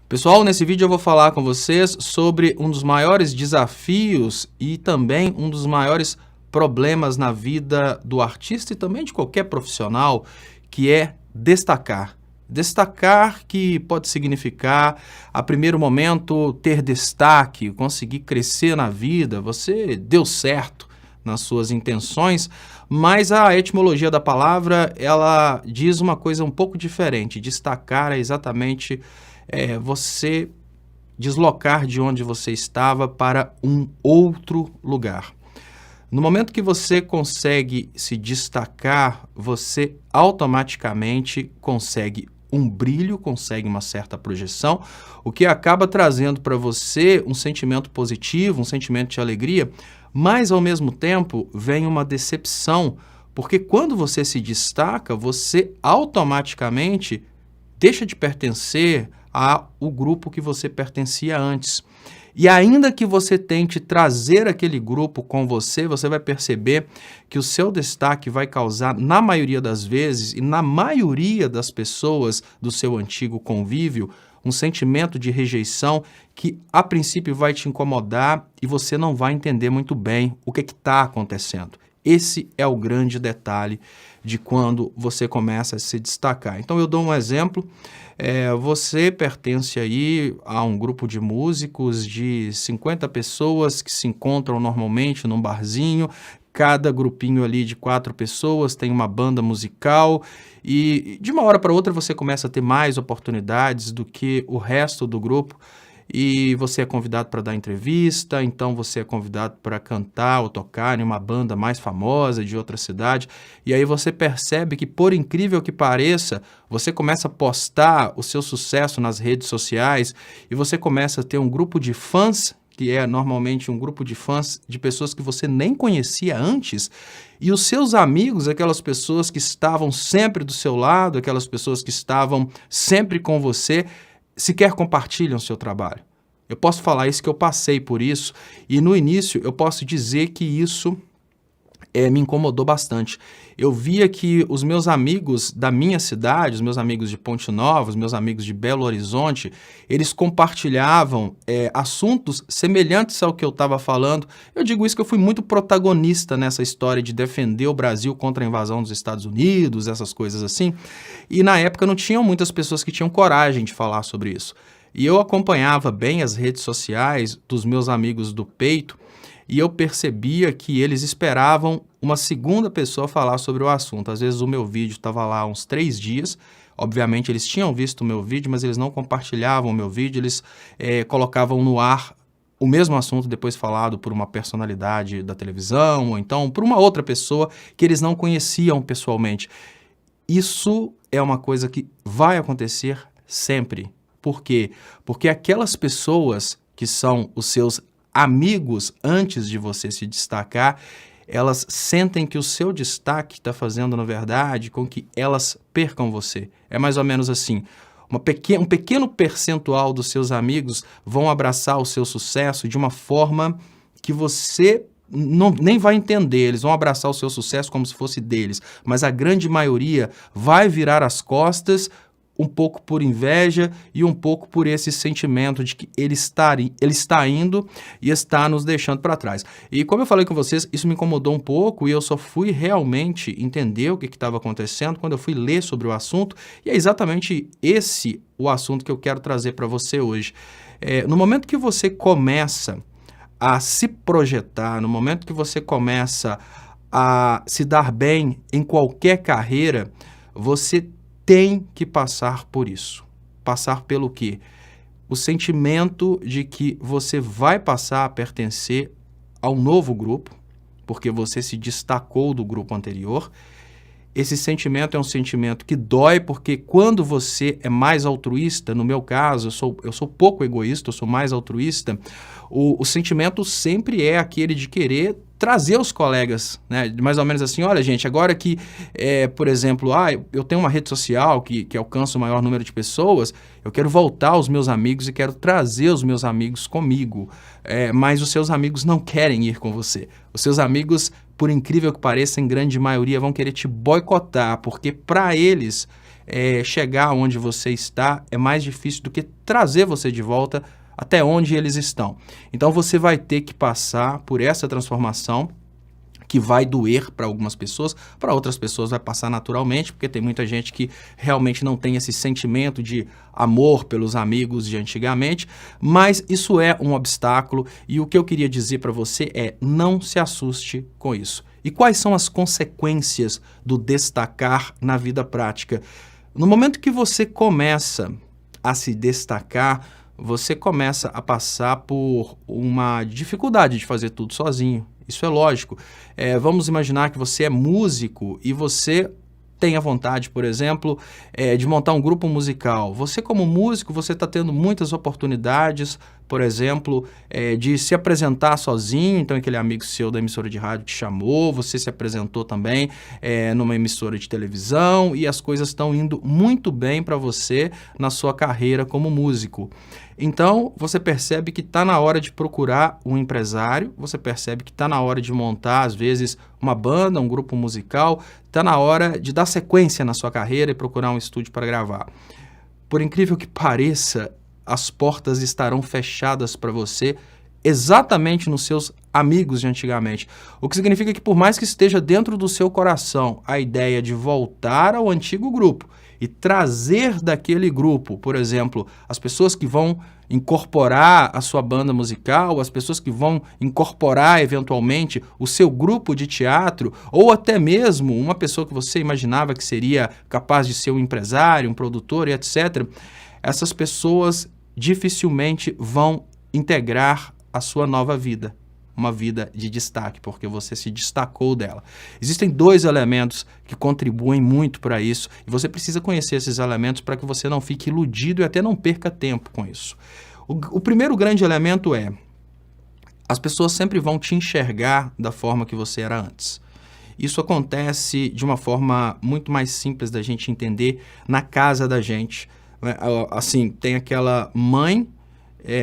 Pessoal, nesse vídeo eu vou falar com vocês sobre um dos maiores desafios e também um dos maiores problemas na vida do artista e também de qualquer profissional, que é destacar. Destacar que pode significar, a primeiro momento, ter destaque, conseguir crescer na vida, você deu certo nas suas intenções, mas a etimologia da palavra, ela diz uma coisa um pouco diferente. Destacar é exatamente você deslocar de onde você estava para um outro lugar. No momento que você consegue se destacar, você automaticamente consegue um brilho, consegue uma certa projeção, o que acaba trazendo para você um sentimento positivo, um sentimento de alegria, mas ao mesmo tempo vem uma decepção, porque quando você se destaca, você automaticamente deixa de pertencer ao grupo que você pertencia antes. E ainda que você tente trazer aquele grupo com você, você vai perceber que o seu destaque vai causar, na maioria das vezes e na maioria das pessoas do seu antigo convívio, um sentimento de rejeição que a princípio vai te incomodar e você não vai entender muito bem o que está acontecendo. Esse é o grande detalhe de quando você começa a se destacar. Então eu dou um exemplo, você pertence aí a um grupo de músicos de 50 pessoas que se encontram normalmente num barzinho, cada grupinho ali de 4 pessoas tem uma banda musical e de uma hora para outra você começa a ter mais oportunidades do que o resto do grupo. E você é convidado para dar entrevista, então você é convidado para cantar ou tocar em uma banda mais famosa de outra cidade, e aí você percebe que, por incrível que pareça, você começa a postar o seu sucesso nas redes sociais e você começa a ter um grupo de fãs, que é normalmente um grupo de fãs de pessoas que você nem conhecia antes, e os seus amigos, aquelas pessoas que estavam sempre do seu lado, aquelas pessoas que estavam sempre com você, sequer compartilham o seu trabalho. Eu posso falar isso que eu passei por isso, e no início eu posso dizer que isso me incomodou bastante. Eu via que os meus amigos da minha cidade, os meus amigos de Ponte Nova, os meus amigos de Belo Horizonte, eles compartilhavam assuntos semelhantes ao que eu estava falando. Eu digo isso que eu fui muito protagonista nessa história de defender o Brasil contra a invasão dos Estados Unidos, essas coisas assim. E na época não tinham muitas pessoas que tinham coragem de falar sobre isso. E eu acompanhava bem as redes sociais dos meus amigos do peito, e eu percebia que eles esperavam uma segunda pessoa falar sobre o assunto. Às vezes o meu vídeo estava lá há uns 3 dias, obviamente eles tinham visto o meu vídeo, mas eles não compartilhavam o meu vídeo, eles colocavam no ar o mesmo assunto depois falado por uma personalidade da televisão, ou então por uma outra pessoa que eles não conheciam pessoalmente. Isso é uma coisa que vai acontecer sempre. Por quê? Porque aquelas pessoas que são os seus amigos antes de você se destacar, elas sentem que o seu destaque está fazendo, na verdade, com que elas percam você. É mais ou menos assim, um pequeno percentual dos seus amigos vão abraçar o seu sucesso de uma forma que você nem vai entender. Eles vão abraçar o seu sucesso como se fosse deles, mas a grande maioria vai virar as costas, um pouco por inveja e um pouco por esse sentimento de que ele está indo e está nos deixando para trás. E como eu falei com vocês, isso me incomodou um pouco e eu só fui realmente entender o que estava acontecendo quando eu fui ler sobre o assunto, e é exatamente esse o assunto que eu quero trazer para você hoje. No momento que você começa a se projetar, no momento que você começa a se dar bem em qualquer carreira, você tem que passar por isso. Passar pelo quê? O sentimento de que você vai passar a pertencer a um novo grupo, porque você se destacou do grupo anterior. Esse sentimento é um sentimento que dói, porque quando você é mais altruísta, no meu caso, eu sou pouco egoísta, eu sou mais altruísta, o sentimento sempre é aquele de querer trazer os colegas, né? Mais ou menos assim, olha gente, agora que, por exemplo, eu tenho uma rede social que alcança o maior número de pessoas, eu quero voltar aos meus amigos e quero trazer os meus amigos comigo, mas os seus amigos não querem ir com você. Os seus amigos, por incrível que pareça, em grande maioria vão querer te boicotar, porque para eles chegar onde você está é mais difícil do que trazer você de volta até onde eles estão. Então você vai ter que passar por essa transformação, que vai doer para algumas pessoas, para outras pessoas vai passar naturalmente, porque tem muita gente que realmente não tem esse sentimento de amor pelos amigos de antigamente, mas isso é um obstáculo e o que eu queria dizer para você é: não se assuste com isso. E quais são as consequências do destacar na vida prática? No momento que você começa a se destacar, você começa a passar por uma dificuldade de fazer tudo sozinho. Isso é lógico. Vamos imaginar que você é músico e você tem a vontade, por exemplo, de montar um grupo musical. Você, como músico, você está tendo muitas oportunidades, por exemplo, de se apresentar sozinho. Então, aquele amigo seu da emissora de rádio te chamou, você se apresentou também numa emissora de televisão e as coisas estão indo muito bem para você na sua carreira como músico. Então, você percebe que está na hora de procurar um empresário, você percebe que está na hora de montar, às vezes, uma banda, um grupo musical, está na hora de dar sequência na sua carreira e procurar um estúdio para gravar. Por incrível que pareça, as portas estarão fechadas para você exatamente nos seus amigos de antigamente. O que significa que, por mais que esteja dentro do seu coração a ideia de voltar ao antigo grupo e trazer daquele grupo, por exemplo, as pessoas que vão incorporar a sua banda musical, as pessoas que vão incorporar eventualmente o seu grupo de teatro, ou até mesmo uma pessoa que você imaginava que seria capaz de ser um empresário, um produtor e etc., essas pessoas dificilmente vão integrar a sua nova vida, uma vida de destaque, porque você se destacou dela. Existem 2 elementos que contribuem muito para isso, e você precisa conhecer esses elementos para que você não fique iludido e até não perca tempo com isso. O primeiro grande elemento é: as pessoas sempre vão te enxergar da forma que você era antes. Isso acontece de uma forma muito mais simples da gente entender na casa da gente. Assim, tem aquela mãe,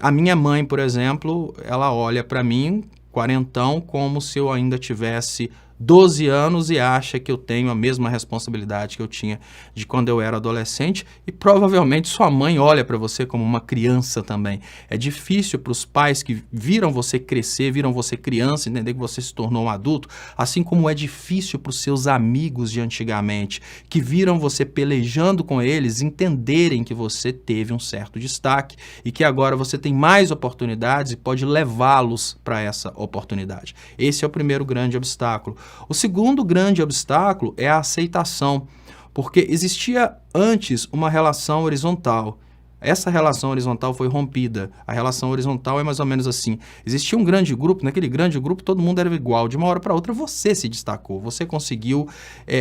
a minha mãe, por exemplo, ela olha para mim, quarentão, como se eu ainda tivesse 12 anos e acha que eu tenho a mesma responsabilidade que eu tinha de quando eu era adolescente, e provavelmente sua mãe olha para você como uma criança também. É difícil para os pais que viram você crescer, viram você criança, entender que você se tornou um adulto, assim como é difícil para os seus amigos de antigamente, que viram você pelejando com eles, entenderem que você teve um certo destaque e que agora você tem mais oportunidades e pode levá-los para essa oportunidade. Esse é o primeiro grande obstáculo. O segundo grande obstáculo é a aceitação, porque existia antes uma relação horizontal. Essa relação horizontal foi rompida. A relação horizontal é mais ou menos assim: existia um grande grupo, naquele grande grupo todo mundo era igual. De uma hora para outra você se destacou, você conseguiu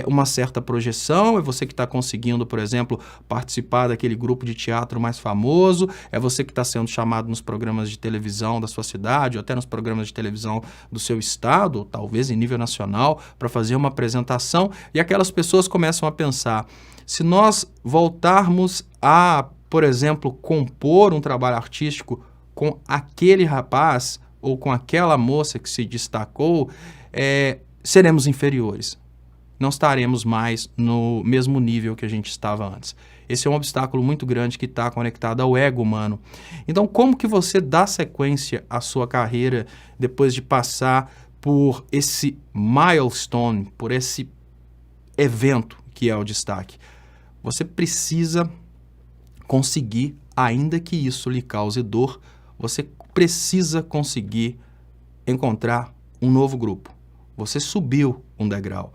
uma certa projeção, é você que está conseguindo, por exemplo, participar daquele grupo de teatro mais famoso, é você que está sendo chamado nos programas de televisão da sua cidade, ou até nos programas de televisão do seu estado, ou talvez em nível nacional, para fazer uma apresentação, e aquelas pessoas começam a pensar: se nós voltarmos a, por exemplo, compor um trabalho artístico com aquele rapaz ou com aquela moça que se destacou, seremos inferiores. Não estaremos mais no mesmo nível que a gente estava antes. Esse é um obstáculo muito grande que está conectado ao ego humano. Então, como que você dá sequência à sua carreira depois de passar por esse milestone, por esse evento que é o destaque? Você precisa conseguir, ainda que isso lhe cause dor, você precisa conseguir encontrar um novo grupo. Você subiu um degrau.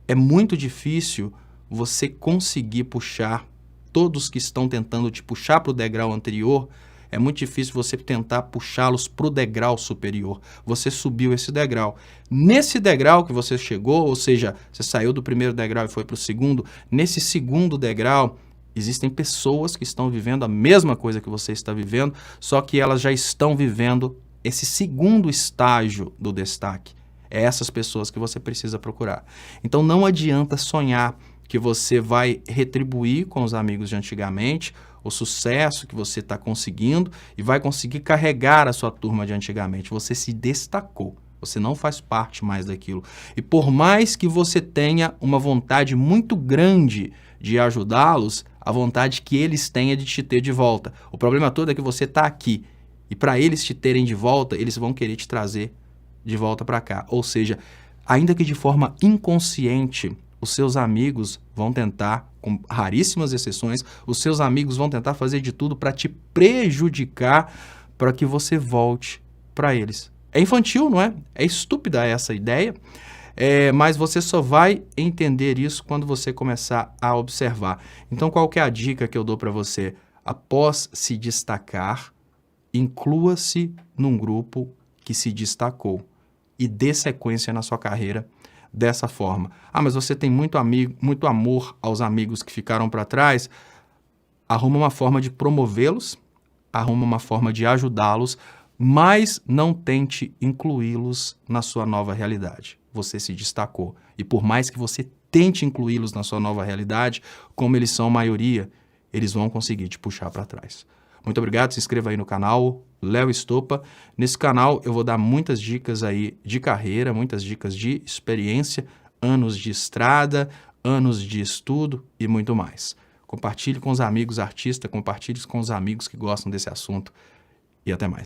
É muito difícil você conseguir puxar todos que estão tentando te puxar para o degrau anterior. É muito difícil você tentar puxá-los para o degrau superior. Você subiu esse degrau. Nesse degrau que você chegou, ou seja, você saiu do primeiro degrau e foi para o segundo, nesse segundo degrau, existem pessoas que estão vivendo a mesma coisa que você está vivendo, só que elas já estão vivendo esse segundo estágio do destaque. É essas pessoas que você precisa procurar. Então não adianta sonhar que você vai retribuir com os amigos de antigamente o sucesso que você está conseguindo e vai conseguir carregar a sua turma de antigamente. Você se destacou. Você não faz parte mais daquilo. E por mais que você tenha uma vontade muito grande de ajudá-los, a vontade que eles têm é de te ter de volta. O problema todo é que você está aqui. E para eles te terem de volta, eles vão querer te trazer de volta para cá. Ou seja, ainda que de forma inconsciente, os seus amigos vão tentar, com raríssimas exceções, os seus amigos vão tentar fazer de tudo para te prejudicar, para que você volte para eles. É infantil, não é? É estúpida essa ideia, mas você só vai entender isso quando você começar a observar. Então, qual que é a dica que eu dou para você? Após se destacar, inclua-se num grupo que se destacou e dê sequência na sua carreira dessa forma. Ah, mas você tem muito amor aos amigos que ficaram para trás. Arruma uma forma de promovê-los, arruma uma forma de ajudá-los, mas não tente incluí-los na sua nova realidade. Você se destacou. E por mais que você tente incluí-los na sua nova realidade, como eles são maioria, eles vão conseguir te puxar para trás. Muito obrigado, se inscreva aí no canal, Léo Estopa. Nesse canal eu vou dar muitas dicas aí de carreira, muitas dicas de experiência, anos de estrada, anos de estudo e muito mais. Compartilhe com os amigos artistas, compartilhe com os amigos que gostam desse assunto e até mais.